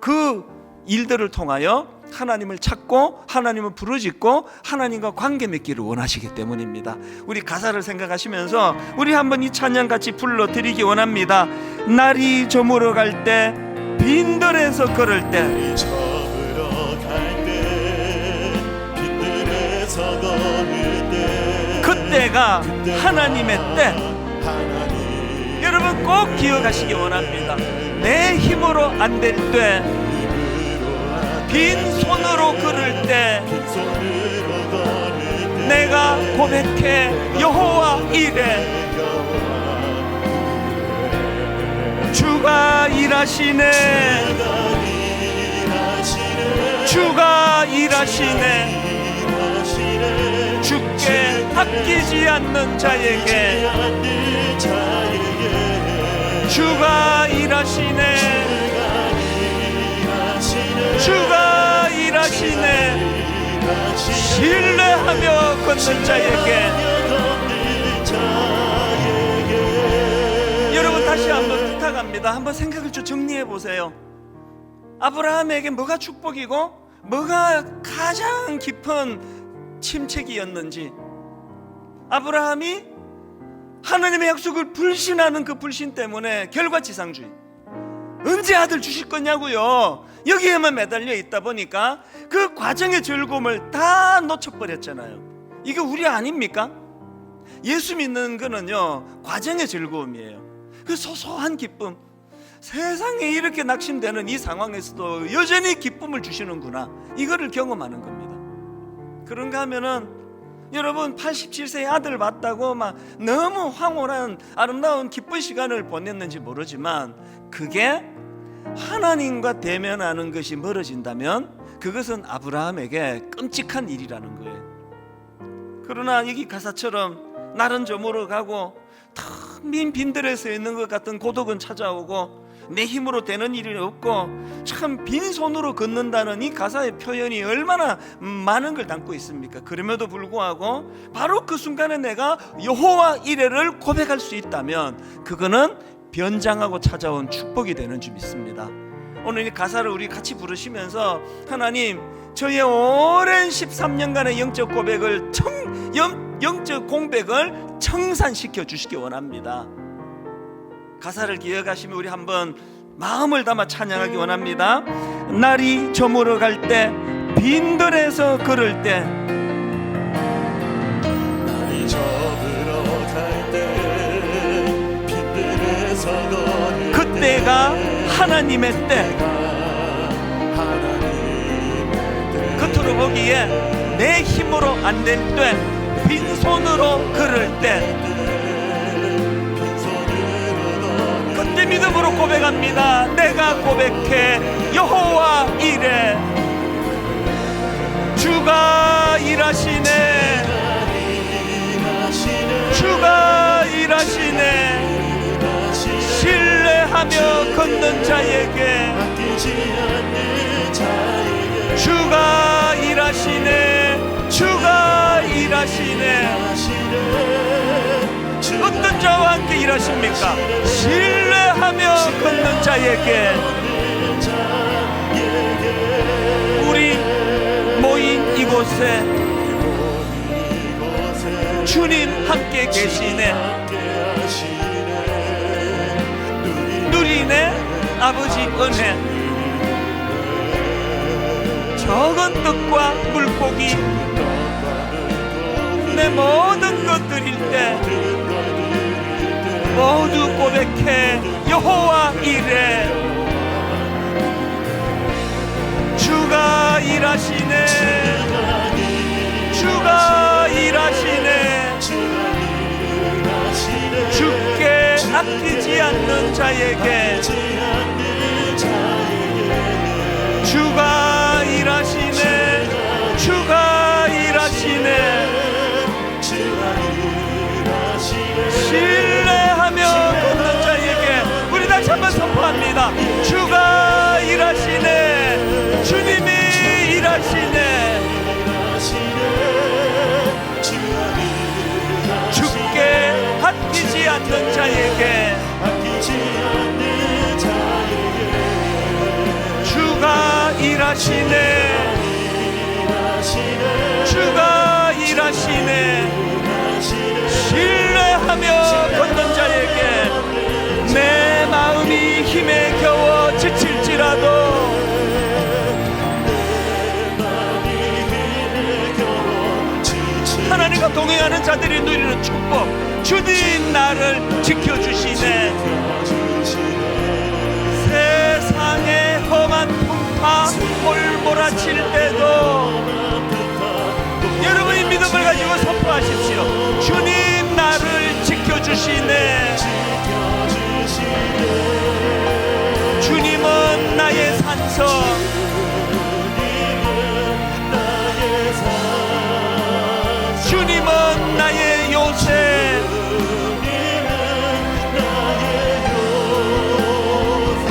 그 일들을 통하여 하나님을 찾고 하나님을 부르짖고 하나님과 관계 맺기를 원하시기 때문입니다. 우리 가사를 생각하시면서 우리 한번 이 찬양 같이 불러드리기 원합니다. 날이 저물어 갈 때, 빈들에서 걸을 때, 그때가 하나님의 때. 여러분 꼭 기억하시기 원합니다. 내 힘으로 안 될 때, 빈손으로 걸을 때 내가 고백해 여호와 이래. 주가 일하시네, 주가 일하시네. 주께 아끼지 않는 자에게 주가 일하시네. 신뢰하며 걷는 자에게. 여러분 다시 한번 부탁합니다. 한번 생각을 좀 정리해 보세요. 아브라함에게 뭐가 축복이고 뭐가 가장 깊은 침체기였는지, 아브라함이 하나님의 약속을 불신하는 그 불신 때문에 결과지상주의, 언제 아들 주실 거냐고요, 여기에만 매달려 있다 보니까 그 과정의 즐거움을 다 놓쳐버렸잖아요. 이게 우리 아닙니까? 예수 믿는 거는요, 과정의 즐거움이에요. 그 소소한 기쁨, 세상에 이렇게 낙심되는 이 상황에서도 여전히 기쁨을 주시는구나, 이거를 경험하는 겁니다. 그런가 하면은 여러분 87세의 아들 봤다고 막 너무 황홀한 아름다운 기쁜 시간을 보냈는지 모르지만, 그게 하나님과 대면하는 것이 멀어진다면 그것은 아브라함에게 끔찍한 일이라는 거예요. 그러나 여기 가사처럼 날은 저물어 가고 텅 빈 빈들에 서 있는 것 같은 고독은 찾아오고 내 힘으로 되는 일이 없고 참 빈손으로 걷는다는 이 가사의 표현이 얼마나 많은 걸 담고 있습니까? 그럼에도 불구하고 바로 그 순간에 내가 여호와 이레를 고백할 수 있다면 그거는 변장하고 찾아온 축복이 되는 줄 믿습니다. 오늘 이 가사를 우리 같이 부르시면서 하나님, 저의 오랜 13년간의 영적 고백을 영적 공백을 청산시켜 주시기 원합니다. 가사를 기억하시면 우리 한번 마음을 담아 찬양하기 원합니다. 날이 저물어 갈 때, 빈들에서 걸을 때, 날이 저물어 갈 때, 빈들에서 걸을 그때가 하나님의 때. 겉으로 보기에 내 힘으로 안 될 때, 빈손으로 걸을 때, 그때 믿음으로 고백합니다. 내가 고백해 여호와 이레, 주가 일하시네, 주가 일하시네. 신뢰하며 걷는 자에게 주가 일하시네, 주가 일하시네. 어떤 자와 함께 일하십니까? 신뢰하며 걷는 자에게. 우리 모인 이곳에 주님 함께 계시네. 누리네 아버지 은혜. 적은 떡과 물고기, 내 모든 것 드릴 때 모두 고백해 여호와 이레, 주가 일하시네, 주가 일하시네. 주께 아끼지 않는 자에게 주가 일하시네, 주가 일하시네. 신뢰하며 걷는 자에게 우리 다시 한번 선포합니다. 주가 일하시네, 주님이 일하시네. 주께 아끼지 않는 자에게 주가 일하시네, 주가 일하시네. 신뢰하며 걷는 자에게 내 마음이 힘에 겨워 지칠지라도 하나님과 동행하는 자들이 누리는 축복, 주님 나를 지켜주시네. 세상의 험한 풍파 몰몰아칠 때도 여러분이 믿음을 가지고 선포하십시오. 주님 나를 지켜주시네. 주님은 나의 산성, 주님은 나의 요새,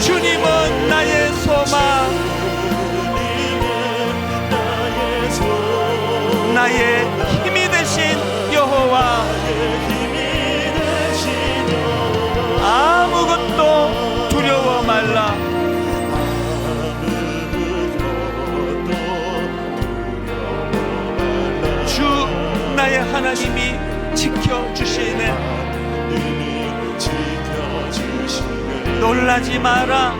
주님은 나의 소망, 나의 힘이 되신 여호와, 아무것도 두려워 말라. 주 나의 하나님이 지켜주시네. 놀라지 마라,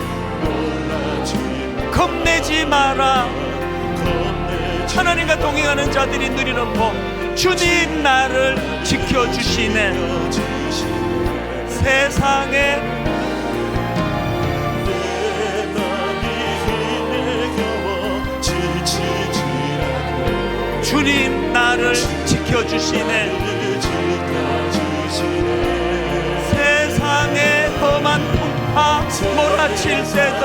겁내지 마라. 하나님과 동행하는 자들이 누리는 복, 주님 나를 지켜주시네. 세상에 주님 나를 지켜주시네. 세상에 험한 풍파 몰아칠 때도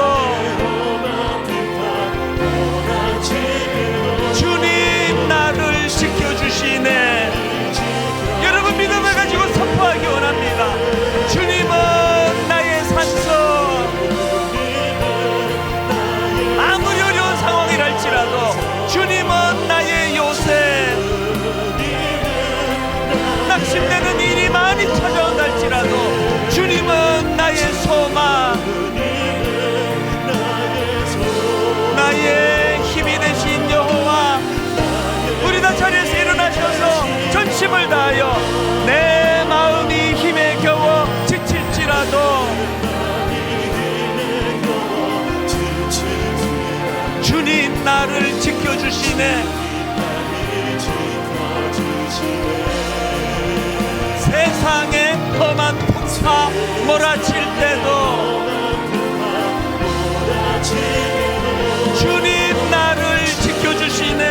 주님 나를 지켜주시네. 여러분 믿음을 가지고 선포하기 원합니다. 주님은 나의 산소. 아무리 어려운 상황이랄지라도 주님은 나의 요새. 낙심되는 일이 많이 찾아온다 할지라도 주님은 나의 소망. 나의 힘이 되신 여호와, 우리 다 자리에서 일어나셔서 전심을 다하여 내 마음이 힘에 겨워 지칠지라도 주님 나를 지켜주시네. 세상에 험한 풍파 몰아칠 때도 주님 나를 지켜주시네.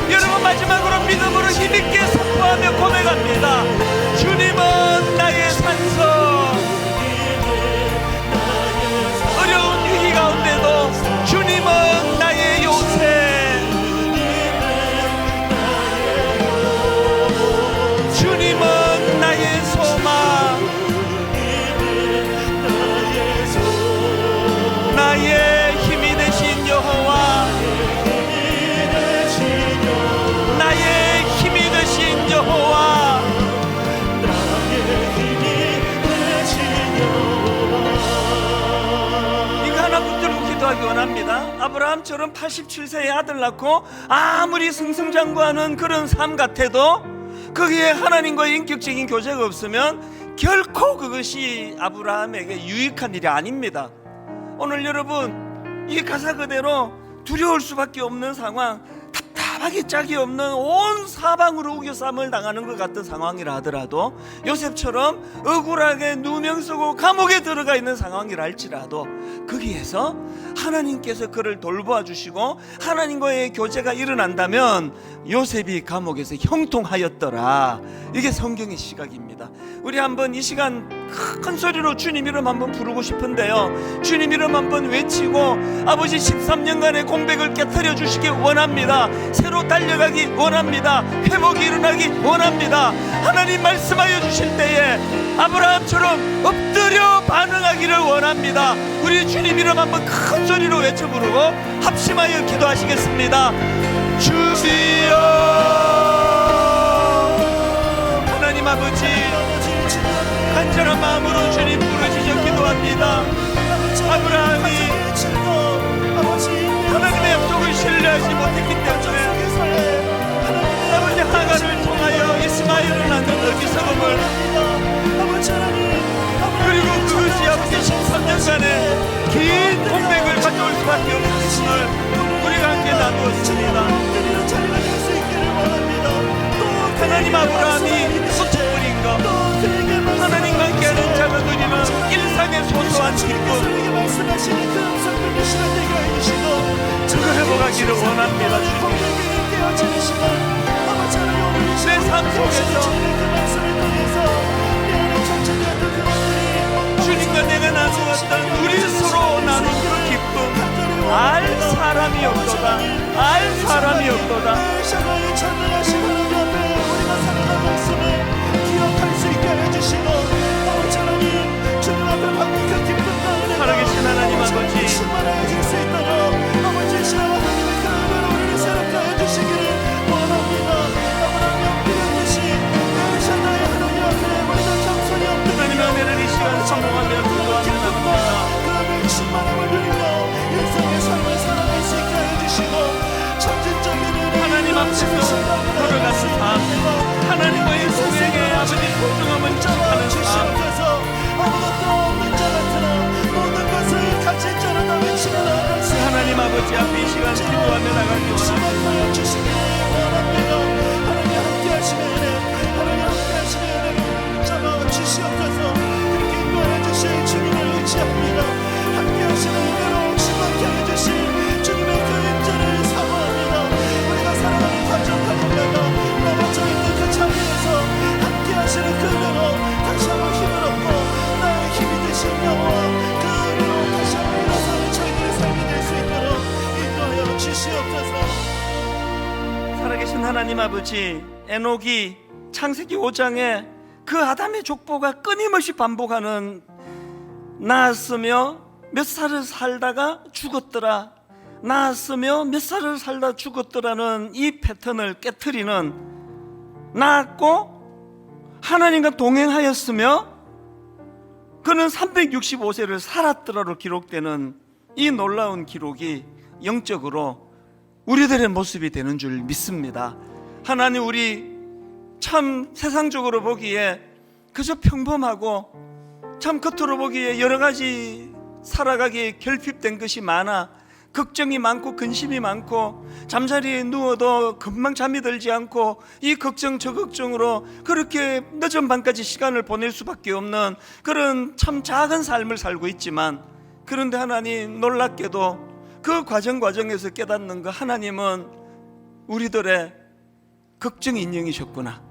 여러분 마지막으로 믿음으로 힘있게 선포하며 고백합니다. 주님은 나의 산소. 어려운 위기 가운데도 주님은 나의 요새. 주님은 나의 소망. 나의 힘이 되신 여호와, 나의 힘이 되신 여호와. 이거 하나 붙들고 기도하기 원합니다. 아브라함처럼 87세에 아들 낳고 아무리 승승장구하는 그런 삶 같아도 거기에 하나님과의 인격적인 교제가 없으면 결코 그것이 아브라함에게 유익한 일이 아닙니다. 오늘 여러분 이 가사 그대로 두려울 수밖에 없는 상황, 답답하게 짝이 없는 온 사방으로 우겨쌈을 당하는 것 같은 상황이라 하더라도, 요셉처럼 억울하게 누명 쓰고 감옥에 들어가 있는 상황이라 할지라도 거기에서 하나님께서 그를 돌보아 주시고 하나님과의 교제가 일어난다면 요셉이 감옥에서 형통하였더라. 이게 성경의 시각입니다. 우리 한번 이 시간 큰 소리로 주님 이름 한번 부르고 싶은데요, 주님 이름 한번 외치고 아버지 13년간의 공백을 깨트려 주시기 원합니다. 새로 달려가기 원합니다. 회복이 일어나기 원합니다. 하나님 말씀하여 주실 때에 아브라함처럼 엎드려 반응하기를 원합니다. 우리 주님 이름 한번 큰 소리로 외쳐 부르고 합심하여 기도하시겠습니다. 주시여. 하나님 아버지, 간절한 마음으로 주님 부르시죠 기도합니다. 아브라함이 하나님의 약속을 신뢰하지 못했기 때문에 아버지 하가를 통하여 이스마엘을 낳는 어기서금을, 그리고 그것이 아버지 13년간의 긴 공백을 가져올 수밖에 없음을 우리가 함께 나누었습니다. 하나님 아브라함이 쏟쳐버린 것, 하나님과 함께하는 자가 누리는 일상의 소소한 기쁨, 그거 회복하기를 원합니다. 내 삶 속에서 주님과 내가 나누었던 우리 서로 나눈 그 기쁨 알 사람이 없도다. 알 사람이 없도다. 살아계신 하나님 아버지, 하나님과의 동행에 아버지 소중함을 인식하는 주시옵소서. 아무것도 없는 자 같으나 모든 것을 가진 자라다 외치며 나아갈 하나님 아버지 앞에 이 시간 기도하며 나가기 원합니다. 주시옵소서. 주시기를 원합니다. 하나님 함께 하시는 은혜, 하나님 함께 하시는 은혜를 잡아 주시옵소서. 그렇게 인도하여 주실 주님을 의지합니다. 함께 하시는 은혜로 충만케 하여 주실 주님의 그 임재를 사모합니다. 우리가 살아가는 과정 가운데가 넘어져 있는 그 자리에서 함께 하시는 그 은혜로 다시 한번 힘을 얻고 나의 힘이 되신 여호와 그 은혜로 다시 한번 일어서는 저희들의 삶이 될 수 있도록 인도하여 주시옵소서. 살아계신 하나님 아버지, 에녹이 창세기 5장에 그 아담의 족보가 끊임없이 반복하는 낳았으며 몇 살을 살다가 죽었더라, 낳았으며 몇 살을 살다 죽었더라는 이 패턴을 깨트리는, 낳았고 하나님과 동행하였으며 그는 365세를 살았더라로 기록되는 이 놀라운 기록이 영적으로 우리들의 모습이 되는 줄 믿습니다. 하나님, 우리 참 세상적으로 보기에 그저 평범하고 참 겉으로 보기에 여러 가지 살아가기에 결핍된 것이 많아 걱정이 많고 근심이 많고 잠자리에 누워도 금방 잠이 들지 않고 이 걱정 저 걱정으로 그렇게 늦은 밤까지 시간을 보낼 수밖에 없는 그런 참 작은 삶을 살고 있지만, 그런데 하나님, 놀랍게도 그 과정에서 깨닫는 거, 하나님은 우리들의 걱정 인형이셨구나.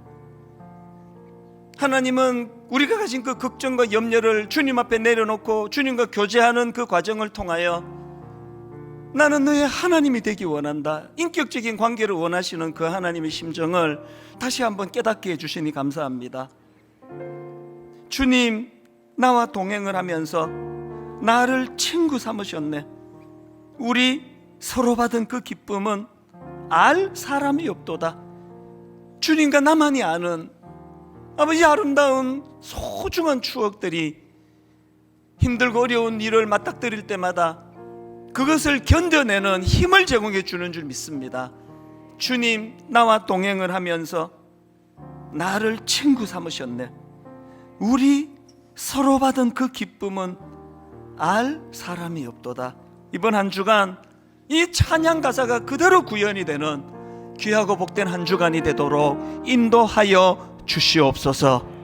하나님은 우리가 가진 그 걱정과 염려를 주님 앞에 내려놓고 주님과 교제하는 그 과정을 통하여 나는 너의 하나님이 되기 원한다, 인격적인 관계를 원하시는 그 하나님의 심정을 다시 한번 깨닫게 해주시니 감사합니다. 주님, 나와 동행을 하면서 나를 친구 삼으셨네. 우리 서로 받은 그 기쁨은 알 사람이 없도다. 주님과 나만이 아는 아버지 아름다운 소중한 추억들이 힘들고 어려운 일을 맞닥뜨릴 때마다 그것을 견뎌내는 힘을 제공해 주는 줄 믿습니다. 주님, 나와 동행을 하면서 나를 친구 삼으셨네. 우리 서로 받은 그 기쁨은 알 사람이 없도다. 이번 한 주간 이 찬양 가사가 그대로 구현이 되는 귀하고 복된 한 주간이 되도록 인도하여 주시옵소서.